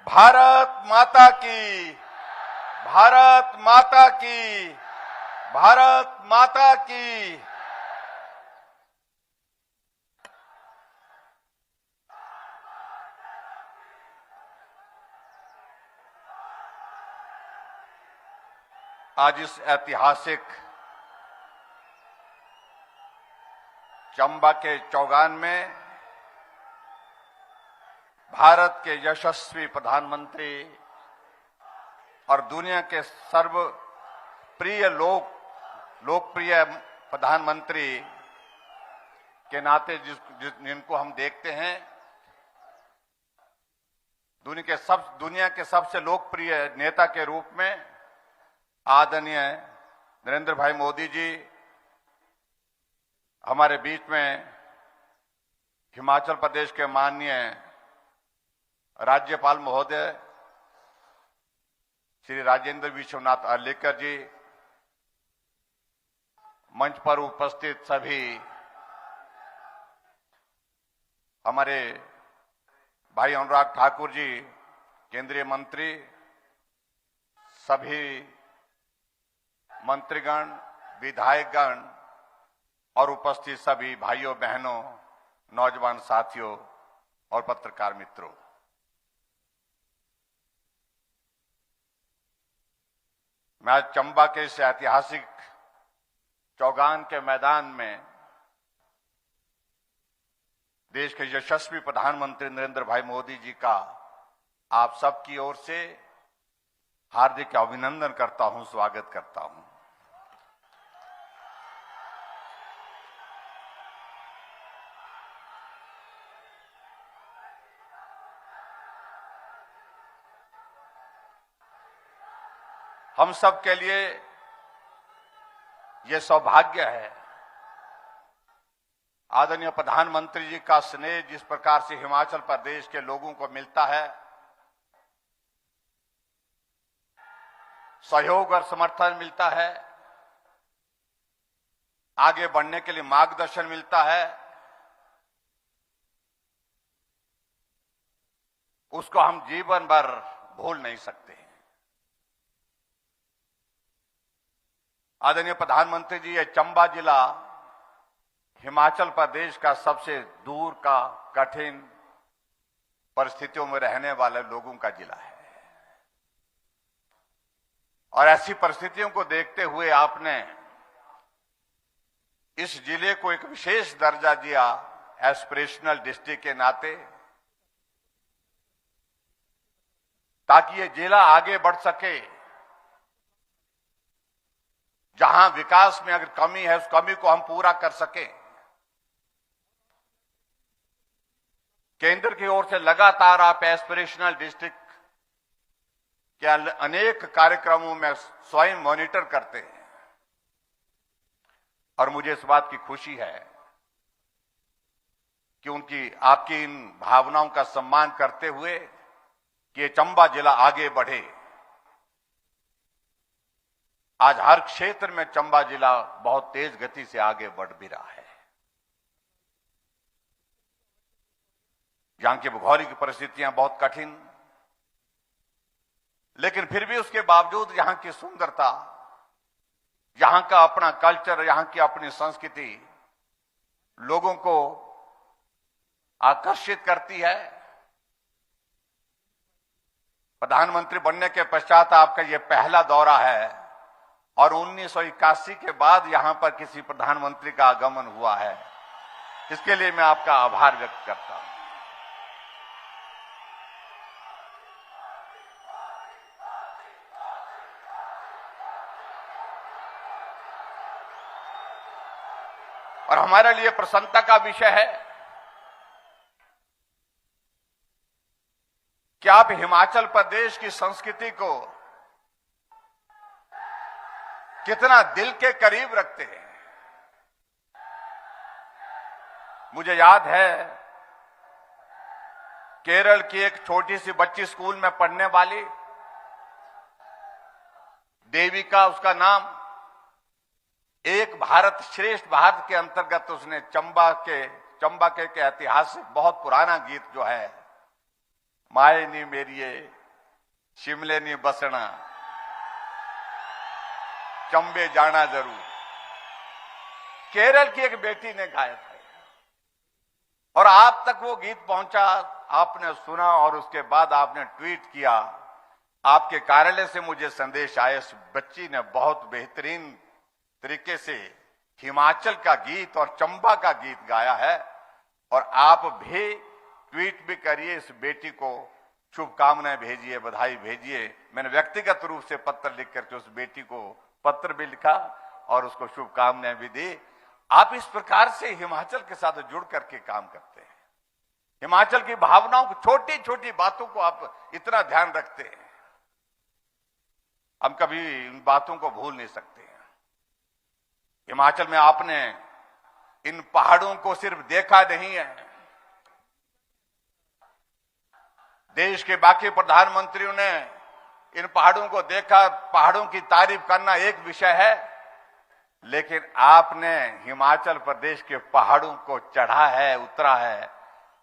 भारत माता की, भारत माता की, भारत माता की। आज इस ऐतिहासिक चंबा के चौगान में भारत के यशस्वी प्रधानमंत्री और दुनिया के लोकप्रिय प्रधानमंत्री के नाते जिनको हम देखते हैं, दुनिया के सबसे लोकप्रिय नेता के रूप में आदरणीय नरेंद्र भाई मोदी जी हमारे बीच में हिमाचल प्रदेश के माननीय राज्यपाल महोदय श्री राजेंद्र विश्वनाथ अर्लेकर जी, मंच पर उपस्थित सभी हमारे भाई अनुराग ठाकुर जी केंद्रीय मंत्री, सभी मंत्रीगण, विधायकगण और उपस्थित सभी भाइयों बहनों, नौजवान साथियों और पत्रकार मित्रों, मैं आज चंबा के इस ऐतिहासिक चौगान के मैदान में देश के यशस्वी प्रधानमंत्री नरेंद्र भाई मोदी जी का आप सबकी ओर से हार्दिक अभिनंदन करता हूं, स्वागत करता हूं। हम सब के लिए यह सौभाग्य है, आदरणीय प्रधानमंत्री जी का स्नेह जिस प्रकार से हिमाचल प्रदेश के लोगों को मिलता है, सहयोग और समर्थन मिलता है, आगे बढ़ने के लिए मार्गदर्शन मिलता है, उसको हम जीवन भर भूल नहीं सकते। आदरणीय प्रधानमंत्री जी, ये चंबा जिला हिमाचल प्रदेश का सबसे दूर का कठिन परिस्थितियों में रहने वाले लोगों का जिला है और ऐसी परिस्थितियों को देखते हुए आपने इस जिले को एक विशेष दर्जा दिया एस्पिरेशनल डिस्ट्रिक्ट के नाते, ताकि ये जिला आगे बढ़ सके। जहां विकास में अगर कमी है, उस कमी को हम पूरा कर सके। केंद्र की ओर से लगातार आप एस्पिरेशनल डिस्ट्रिक्ट के अनेक कार्यक्रमों में स्वयं मॉनिटर करते हैं और मुझे इस बात की खुशी है कि आपकी इन भावनाओं का सम्मान करते हुए कि ये चंबा जिला आगे बढ़े। आज हर क्षेत्र में चंबा जिला बहुत तेज गति से आगे बढ़ भी रहा है। यहां की भौगोलिक परिस्थितियां बहुत कठिन, लेकिन फिर भी उसके बावजूद यहां की सुंदरता, यहां का अपना कल्चर, यहां की अपनी संस्कृति लोगों को आकर्षित करती है। प्रधानमंत्री बनने के पश्चात आपका यह पहला दौरा है और 1981 के बाद यहां पर किसी प्रधानमंत्री का आगमन हुआ है। इसके लिए मैं आपका आभार व्यक्त करता हूं। और हमारे लिए प्रसन्नता का विषय है कि आप हिमाचल प्रदेश की संस्कृति को कितना दिल के करीब रखते हैं। मुझे याद है केरल की एक छोटी सी बच्ची स्कूल में पढ़ने वाली देविका, उसका नाम, एक भारत श्रेष्ठ भारत के अंतर्गत उसने चंबा के ऐतिहासिक बहुत पुराना गीत जो है माए नी मेरिए शिमले नहीं बसना, चंबे जाना जरूर। केरल की एक बेटी ने गाया था और आप तक वो गीत पहुंचा, आपने सुना और उसके बाद आपने ट्वीट किया। आपके कार्यालय से मुझे संदेश आया, इस बच्ची ने बहुत बेहतरीन तरीके से हिमाचल का गीत और चंबा का गीत गाया है। और आप भी ट्वीट भी करिए, इस बेटी को शुभकामनाएं भेजिए, बधाई भेजिए। मैंने व्यक्तिगत रूप से पत्र लिख करके उस बेटी को पत्र भी लिखा और उसको शुभकामनाएं भी दी। आप इस प्रकार से हिमाचल के साथ जुड़ करके काम करते हैं, हिमाचल की भावनाओं को, छोटी छोटी बातों को आप इतना ध्यान रखते हैं, हम कभी इन बातों को भूल नहीं सकते हैं। हिमाचल में आपने इन पहाड़ों को सिर्फ देखा नहीं है, देश के बाकी प्रधानमंत्रियों ने इन पहाड़ों को देखा। पहाड़ों की तारीफ करना एक विषय है, लेकिन आपने हिमाचल प्रदेश के पहाड़ों को चढ़ा है, उतरा है।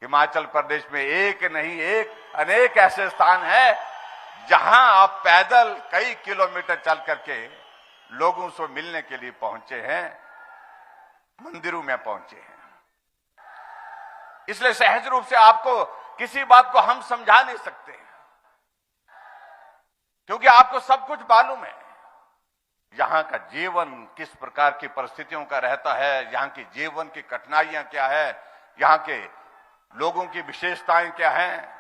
हिमाचल प्रदेश में एक नहीं, अनेक ऐसे स्थान हैं जहां आप पैदल कई किलोमीटर चल करके लोगों से मिलने के लिए पहुंचे हैं, मंदिरों में पहुंचे हैं। इसलिए सहज रूप से आपको किसी बात को हम समझा नहीं सकते, क्योंकि आपको सब कुछ मालूम है। यहां का जीवन किस प्रकार की परिस्थितियों का रहता है, यहां की जीवन की कठिनाइयां क्या है, यहां के लोगों की विशेषताएं क्या हैं,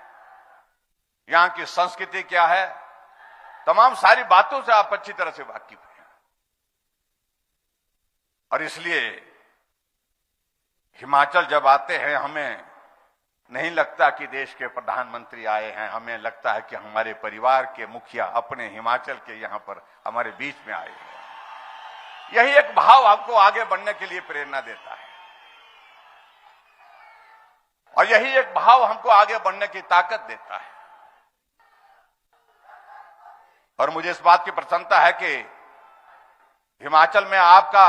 यहां की संस्कृति क्या है, तमाम सारी बातों से आप अच्छी तरह से वाकिफ हैं। और इसलिए हिमाचल जब आते हैं, हमें नहीं लगता कि देश के प्रधानमंत्री आए हैं, हमें लगता है कि हमारे परिवार के मुखिया अपने हिमाचल के यहां पर हमारे बीच में आए हैं। यही एक भाव हमको आगे बढ़ने के लिए प्रेरणा देता है और यही एक भाव हमको आगे बढ़ने की ताकत देता है। और मुझे इस बात की प्रसन्नता है कि हिमाचल में आपका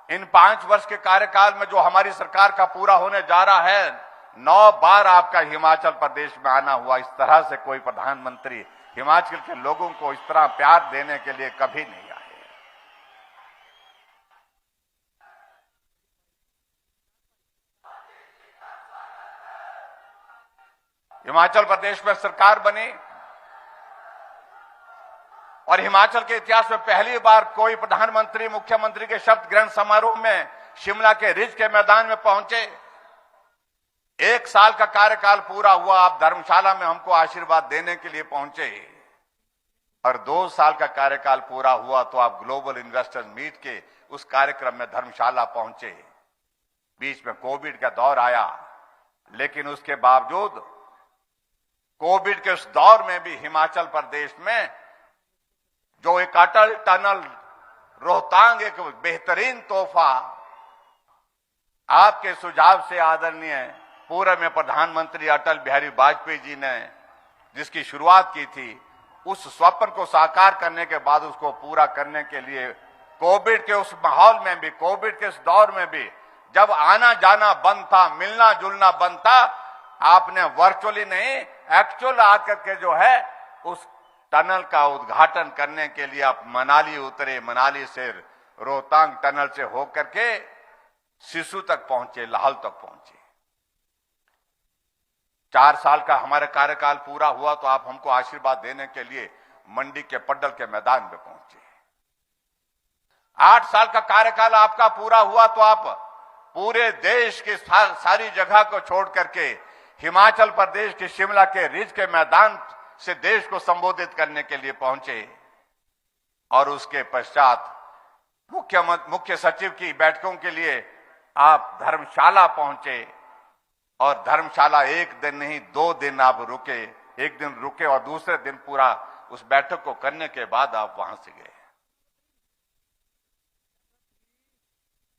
इन 5 वर्ष के कार्यकाल में जो हमारी सरकार का पूरा होने जा रहा है, 9 बार आपका हिमाचल प्रदेश में आना हुआ। इस तरह से कोई प्रधानमंत्री हिमाचल के लोगों को इस तरह प्यार देने के लिए कभी नहीं आए। हिमाचल प्रदेश में सरकार बनी और हिमाचल के इतिहास में पहली बार कोई प्रधानमंत्री मुख्यमंत्री के शपथ ग्रहण समारोह में शिमला के रिज के मैदान में पहुंचे। 1 साल का कार्यकाल पूरा हुआ, आप धर्मशाला में हमको आशीर्वाद देने के लिए पहुंचे। और 2 साल का कार्यकाल पूरा हुआ तो आप ग्लोबल इन्वेस्टर्स मीट के उस कार्यक्रम में धर्मशाला पहुंचे। बीच में कोविड का दौर आया, लेकिन उसके बावजूद कोविड के उस दौर में भी हिमाचल प्रदेश में जो एक अटल टनल रोहतांग, एक बेहतरीन तोहफा आपके सुझाव से आदरणीय पूर्व में प्रधानमंत्री अटल बिहारी वाजपेयी जी ने जिसकी शुरुआत की थी, उस स्वप्न को साकार करने के बाद उसको पूरा करने के लिए कोविड के उस माहौल में भी, कोविड के उस दौर में भी, जब आना जाना बंद था, मिलना जुलना बंद था, आपने वर्चुअली नहीं एक्चुअल आकर के जो है उस टनल का उद्घाटन करने के लिए आप मनाली उतरे। मनाली से रोहतांग टनल से होकर के सिसु तक पहुंचे, लाहौल तक पहुंचे। 4 साल का हमारा कार्यकाल पूरा हुआ तो आप हमको आशीर्वाद देने के लिए मंडी के पड्डल के मैदान में पहुंचे। 8 साल का कार्यकाल आपका पूरा हुआ तो आप पूरे देश की सारी जगह को छोड़ करके हिमाचल प्रदेश के शिमला के रिज के मैदान से देश को संबोधित करने के लिए पहुंचे। और उसके पश्चात मुख्य सचिव की बैठकों के लिए आप धर्मशाला पहुंचे और धर्मशाला 1 दिन नहीं 2 दिन आप रुके। 1 दिन रुके और दूसरे दिन पूरा उस बैठक को करने के बाद आप वहां से गए।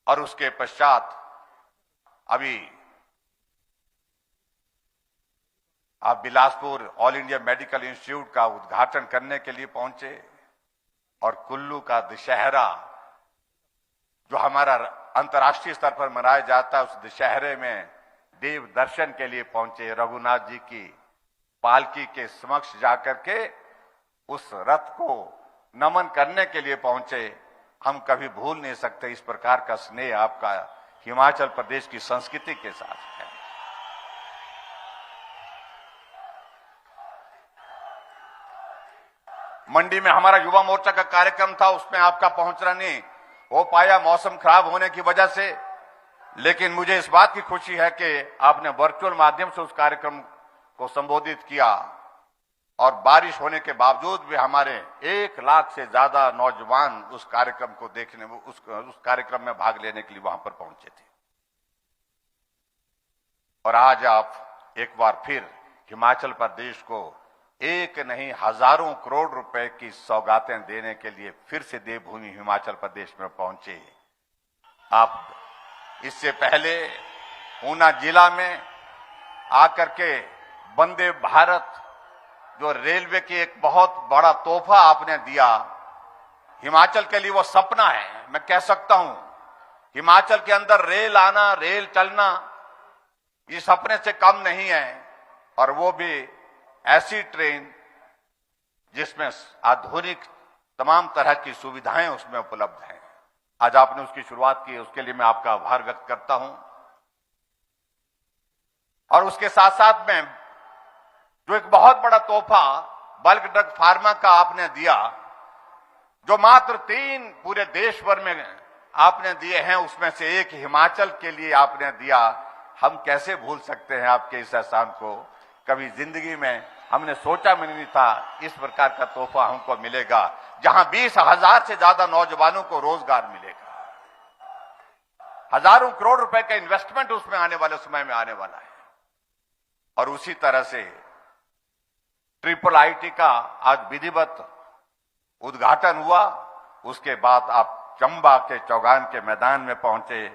और उसके पश्चात अभी आप Bilaspur all India medical institute का उद्घाटन करने के लिए पहुंचे। और कुल्लू का दशहरा जो हमारा अंतर्राष्ट्रीय स्तर पर मनाया जाता है, उस दशहरे में देव दर्शन के लिए पहुंचे। रघुनाथ जी की पालकी के समक्ष जाकर के उस रथ को नमन करने के लिए पहुंचे। हम कभी भूल नहीं सकते इस प्रकार का स्नेह आपका हिमाचल प्रदेश की संस्कृति के साथ है। मंडी में हमारा युवा मोर्चा का कार्यक्रम था, उसमें आपका पहुंचना नहीं हो पाया मौसम खराब होने की वजह से, लेकिन मुझे इस बात की खुशी है कि आपने वर्चुअल माध्यम से उस कार्यक्रम को संबोधित किया और बारिश होने के बावजूद भी हमारे 1 लाख से ज्यादा नौजवान उस कार्यक्रम को देखने, उस कार्यक्रम में भाग लेने के लिए वहां पर पहुंचे थे। और आज आप एक बार फिर हिमाचल प्रदेश को एक नहीं हजारों करोड़ रुपए की सौगातें देने के लिए फिर से देवभूमि हिमाचल प्रदेश में पहुंचे। आप इससे पहले ऊना जिला में आकर के वंदे भारत जो रेलवे की एक बहुत बड़ा तोहफा आपने दिया, हिमाचल के लिए वो सपना है। मैं कह सकता हूं हिमाचल के अंदर रेल आना, रेल चलना ये सपने से कम नहीं है, और वो भी ऐसी ट्रेन जिसमें आधुनिक तमाम तरह की सुविधाएं उसमें उपलब्ध हैं। आज आपने उसकी शुरुआत की, उसके लिए मैं आपका आभार व्यक्त करता हूं। और उसके साथ साथ में जो एक बहुत बड़ा तोहफा बल्क ड्रग फार्मा का आपने दिया, जो मात्र 3 पूरे देश भर में आपने दिए हैं, उसमें से एक हिमाचल के लिए आपने दिया। हम कैसे भूल सकते हैं आपके इस एहसान को। कभी जिंदगी में हमने सोचा भी नहीं था इस प्रकार का तोहफा हमको मिलेगा, जहां 20,000 से ज्यादा नौजवानों को रोजगार मिलेगा। हजारों करोड़ रुपए का इन्वेस्टमेंट उसमें आने वाले समय में आने वाला है। और उसी तरह से IIIT का आज विधिवत उद्घाटन हुआ। उसके बाद आप चंबा के चौगान के मैदान में पहुंचे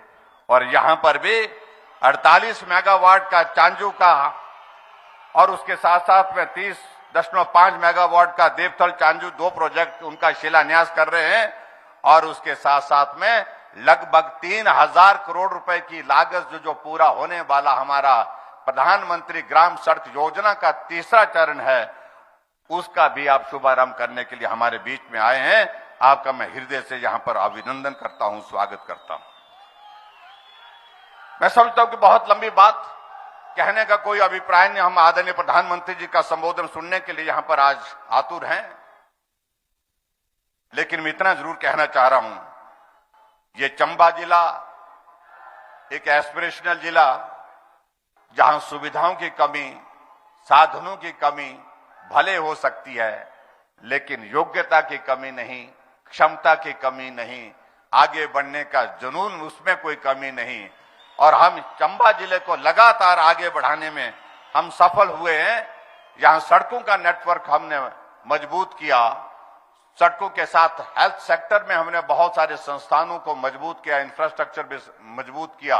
और यहां पर भी 48 मेगावाट का चांजू का और उसके साथ साथ में 30.5 मेगावाट का देवथल चांजू 2 प्रोजेक्ट उनका शिलान्यास कर रहे हैं। और उसके साथ साथ में लगभग 3,000 करोड़ रुपए की लागत जो पूरा होने वाला हमारा प्रधानमंत्री ग्राम सड़क योजना का 3रा चरण है, उसका भी आप शुभारंभ करने के लिए हमारे बीच में आए हैं। आपका मैं हृदय से यहां पर अभिनंदन करता हूं, स्वागत करता हूं। मैं समझता हूं कि बहुत लंबी बात कहने का कोई अभिप्राय नहीं। हम आदरणीय प्रधानमंत्री जी का संबोधन सुनने के लिए यहां पर आज आतुर हैं, लेकिन मैं इतना जरूर कहना चाह रहा हूं, ये चंबा जिला एक एस्पिरेशनल जिला, जहां सुविधाओं की कमी, साधनों की कमी भले हो सकती है, लेकिन योग्यता की कमी नहीं, क्षमता की कमी नहीं, आगे बढ़ने का जुनून उसमें कोई कमी नहीं। और हम चंबा जिले को लगातार आगे बढ़ाने में हम सफल हुए हैं। यहां सड़कों का नेटवर्क हमने मजबूत किया, सड़कों के साथ हेल्थ सेक्टर में हमने बहुत सारे संस्थानों को मजबूत किया, इंफ्रास्ट्रक्चर भी मजबूत किया।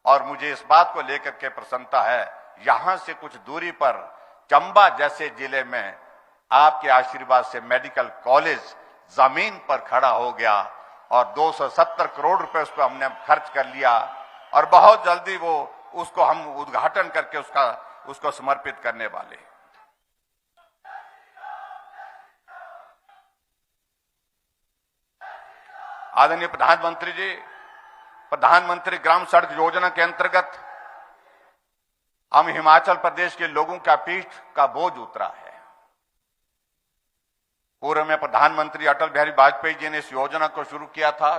और मुझे इस बात को लेकर के प्रसन्नता है, यहां से कुछ दूरी पर चंबा जैसे जिले में आपके आशीर्वाद से मेडिकल कॉलेज जमीन पर खड़ा हो गया और 270 करोड़ रुपए उस पर हमने खर्च कर लिया और बहुत जल्दी वो उसको हम उद्घाटन करके उसको समर्पित करने वाले। आदरणीय प्रधानमंत्री जी, प्रधानमंत्री ग्राम सड़क योजना के अंतर्गत हम हिमाचल प्रदेश के लोगों का पीठ का बोझ उतरा है। पूर्व में प्रधानमंत्री अटल बिहारी वाजपेयी जी ने इस योजना को शुरू किया था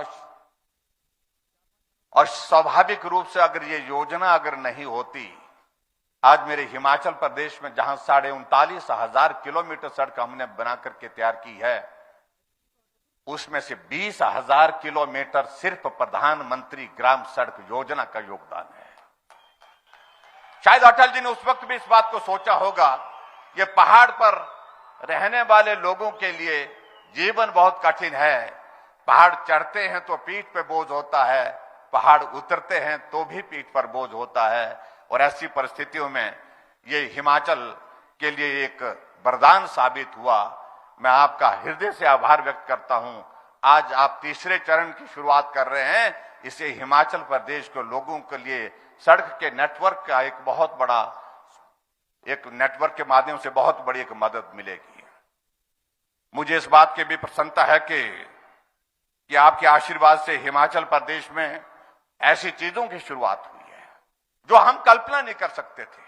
और स्वाभाविक रूप से अगर ये योजना अगर नहीं होती, आज मेरे हिमाचल प्रदेश में जहां 39,500 किलोमीटर सड़क हमने बना करके तैयार की है, उसमें से 20,000 किलोमीटर सिर्फ प्रधानमंत्री ग्राम सड़क योजना का योगदान है। शायद अटल जी ने उस वक्त भी इस बात को सोचा होगा, ये पहाड़ पर रहने वाले लोगों के लिए जीवन बहुत कठिन है। पहाड़ चढ़ते हैं तो पीठ पे बोझ होता है, पहाड़ उतरते हैं तो भी पीठ पर बोझ होता है। और ऐसी परिस्थितियों में ये हिमाचल के लिए एक वरदान साबित हुआ। मैं आपका हृदय से आभार व्यक्त करता हूं। आज आप 3रे चरण की शुरुआत कर रहे हैं, इसे हिमाचल प्रदेश के लोगों के लिए सड़क के नेटवर्क का एक बहुत बड़ा एक नेटवर्क के माध्यम से बहुत बड़ी एक मदद मिलेगी। मुझे इस बात की भी प्रसन्नता है कि आपके आशीर्वाद से हिमाचल प्रदेश में ऐसी चीजों की शुरुआत हुई है जो हम कल्पना नहीं कर सकते थे।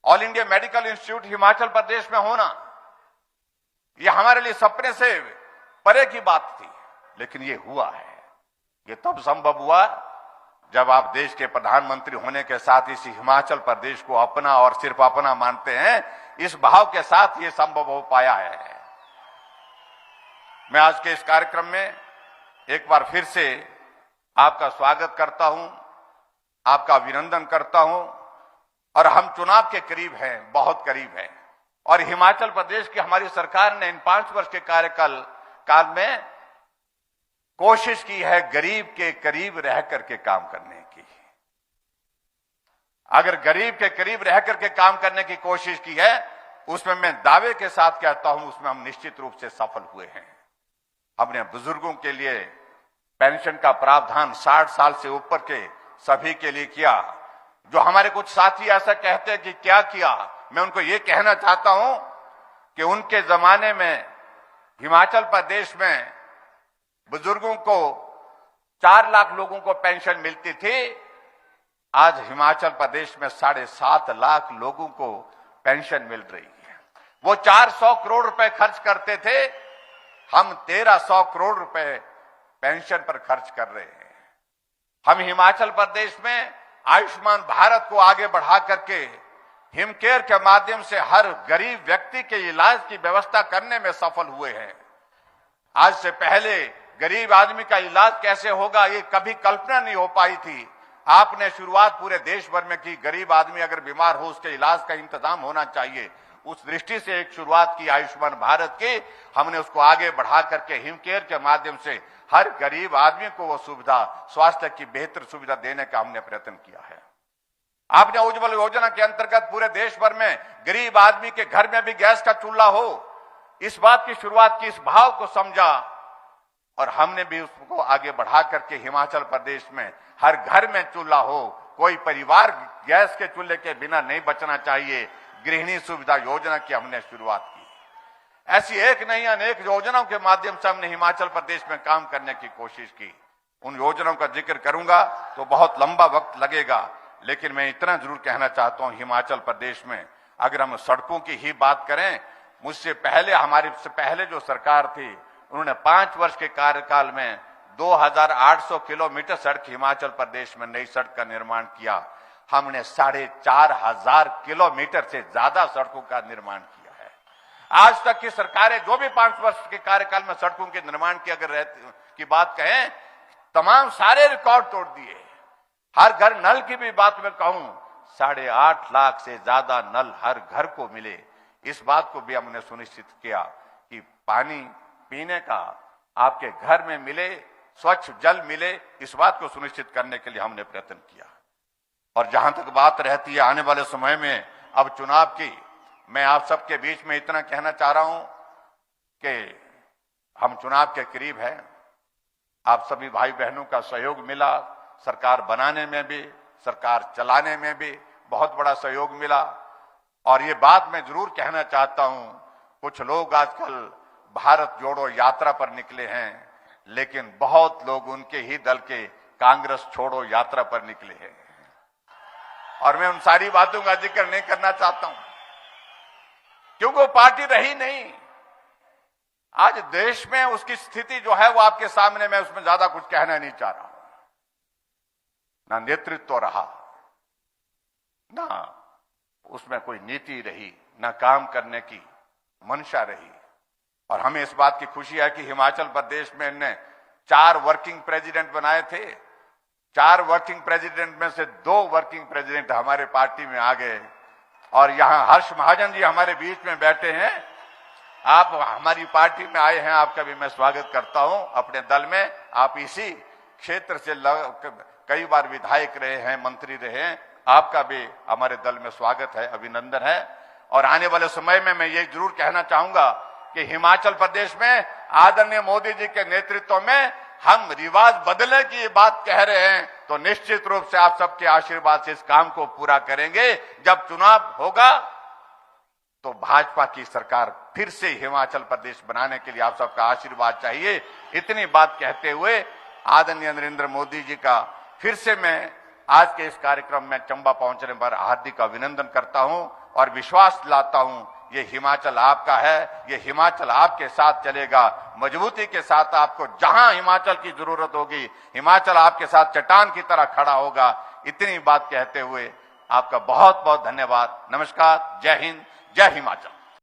All India medical institute Himachal Pradesh में होना, यह हमारे लिए सपने से परे की बात थी, लेकिन ये हुआ है। ये तब संभव हुआ जब आप देश के प्रधानमंत्री होने के साथ इस हिमाचल प्रदेश को अपना और सिर्फ अपना मानते हैं। इस भाव के साथ ये संभव हो पाया है। मैं आज के इस कार्यक्रम में एक बार फिर से आपका स्वागत करता हूं, आपका अभिनंदन करता हूं। और हम चुनाव के करीब हैं, बहुत करीब हैं। और हिमाचल प्रदेश की हमारी सरकार ने इन 5 वर्ष के कार्यकाल में कोशिश की है गरीब के करीब रह करके काम करने की। अगर गरीब के करीब रह करके काम करने की कोशिश की है, उसमें मैं दावे के साथ कहता हूं, उसमें हम निश्चित रूप से सफल हुए हैं। हमने बुजुर्गों के लिए पेंशन का प्रावधान 60 साल से ऊपर के सभी के लिए किया। जो हमारे कुछ साथी ऐसा कहते हैं कि क्या किया, मैं उनको ये कहना चाहता हूं कि उनके जमाने में हिमाचल प्रदेश में बुजुर्गों को 4 लाख लोगों को पेंशन मिलती थी। आज हिमाचल प्रदेश में 7.5 लाख लोगों को पेंशन मिल रही है। वो 400 करोड़ रुपए खर्च करते थे, हम 1300 करोड़ रुपए पेंशन पर खर्च कर रहे हैं। हम हिमाचल प्रदेश में आयुष्मान भारत को आगे बढ़ा करके हिमकेयर के माध्यम से हर गरीब व्यक्ति के इलाज की व्यवस्था करने में सफल हुए हैं। आज से पहले गरीब आदमी का इलाज कैसे होगा, ये कभी कल्पना नहीं हो पाई थी। आपने शुरुआत पूरे देश भर में की। गरीब आदमी अगर बीमार हो, उसके इलाज का इंतजाम होना चाहिए। उस दृष्टि से एक शुरुआत की आयुष्मान भारत की। हमने उसको आगे बढ़ा करके हिमकेयर के माध्यम से हर गरीब आदमी को वो सुविधा, स्वास्थ्य की बेहतर सुविधा देने का हमने प्रयत्न किया है। आपने उज्ज्वल योजना के अंतर्गत पूरे देश भर में गरीब आदमी के घर में भी गैस का चूल्हा हो, इस बात की शुरुआत की, इस भाव को समझा और हमने भी उसको आगे बढ़ा करके हिमाचल प्रदेश में हर घर में चूल्हा हो। कोई परिवार गैस के चूल्हे के बिना नहीं बचना चाहिए। गृहिणी सुविधा योजना की हमने शुरुआत की। ऐसी एक नहीं अनेक योजनाओं के माध्यम से हमने हिमाचल प्रदेश में काम करने की कोशिश की। उन योजनाओं का जिक्र करूंगा तो बहुत लंबा वक्त लगेगा, लेकिन मैं इतना जरूर कहना चाहता हूं, हिमाचल प्रदेश में अगर हम सड़कों की ही बात करें, मुझसे पहले, हमारे से पहले जो सरकार थी, उन्होंने 5 वर्ष के कार्यकाल में 2800 किलोमीटर सड़क हिमाचल प्रदेश में नई सड़क का निर्माण किया। हमने 4500 किलोमीटर से ज्यादा सड़कों का निर्माण किया है। आज तक की सरकारें जो भी 5 वर्ष के कार्यकाल में सड़कों के निर्माण की अगर की बात कहें, तमाम सारे रिकॉर्ड तोड़ दिए। हर घर नल की भी बात में कहूं, 8.5 लाख से ज्यादा नल हर घर को मिले। इस बात को भी हमने सुनिश्चित किया कि पानी पीने का आपके घर में मिले, स्वच्छ जल मिले। इस बात को सुनिश्चित करने के लिए हमने प्रयत्न किया। और जहां तक बात रहती है आने वाले समय में अब चुनाव की, मैं आप सबके बीच में इतना कहना चाह रहा हूं कि हम चुनाव के करीब हैं। आप सभी भाई बहनों का सहयोग मिला, सरकार बनाने में भी, सरकार चलाने में भी बहुत बड़ा सहयोग मिला। और ये बात मैं जरूर कहना चाहता हूं, कुछ लोग आजकल भारत जोड़ो यात्रा पर निकले हैं, लेकिन बहुत लोग उनके ही दल के कांग्रेस छोड़ो यात्रा पर निकले हैं। और मैं उन सारी बातों का जिक्र नहीं करना चाहता हूं, क्योंकि वो पार्टी रही नहीं। आज देश में उसकी स्थिति जो है वो आपके सामने, मैं उसमें ज्यादा कुछ कहना नहीं चाह रहा हूं। ना नेतृत्व रहा, ना उसमें कोई नीति रही, ना काम करने की मंशा रही। और हमें इस बात की खुशी है कि हिमाचल प्रदेश में इन्हें 4 वर्किंग प्रेसिडेंट बनाए थे। 4 वर्किंग प्रेसिडेंट में से 2 वर्किंग प्रेसिडेंट हमारे पार्टी में आ गए। और यहां हर्ष महाजन जी हमारे बीच में बैठे हैं। आप हमारी पार्टी में आए हैं, आपका भी मैं स्वागत करता हूं अपने दल में। आप इसी क्षेत्र से कई बार विधायक रहे हैं, मंत्री रहे हैं। आपका भी हमारे दल में स्वागत है, अभिनंदन है। और आने वाले समय में मैं ये जरूर कहना चाहूंगा कि हिमाचल प्रदेश में आदरणीय मोदी जी के नेतृत्व में हम रिवाज बदलने की बात कह रहे हैं, तो निश्चित रूप से आप सबके आशीर्वाद से इस काम को पूरा करेंगे। जब चुनाव होगा तो भाजपा की सरकार फिर से हिमाचल प्रदेश बनाने के लिए आप सबका आशीर्वाद चाहिए। इतनी बात कहते हुए आदरणीय नरेंद्र मोदी जी का फिर से मैं आज के इस कार्यक्रम में चंबा पहुंचने पर हार्दिक अभिनंदन करता हूं और विश्वास दिलाता हूं ये हिमाचल आपका है, ये हिमाचल आपके साथ चलेगा। मजबूती के साथ आपको जहां हिमाचल की जरूरत होगी, हिमाचल आपके साथ चट्टान की तरह खड़ा होगा। इतनी बात कहते हुए आपका बहुत बहुत धन्यवाद। नमस्कार, जय हिंद, जय हिमाचल।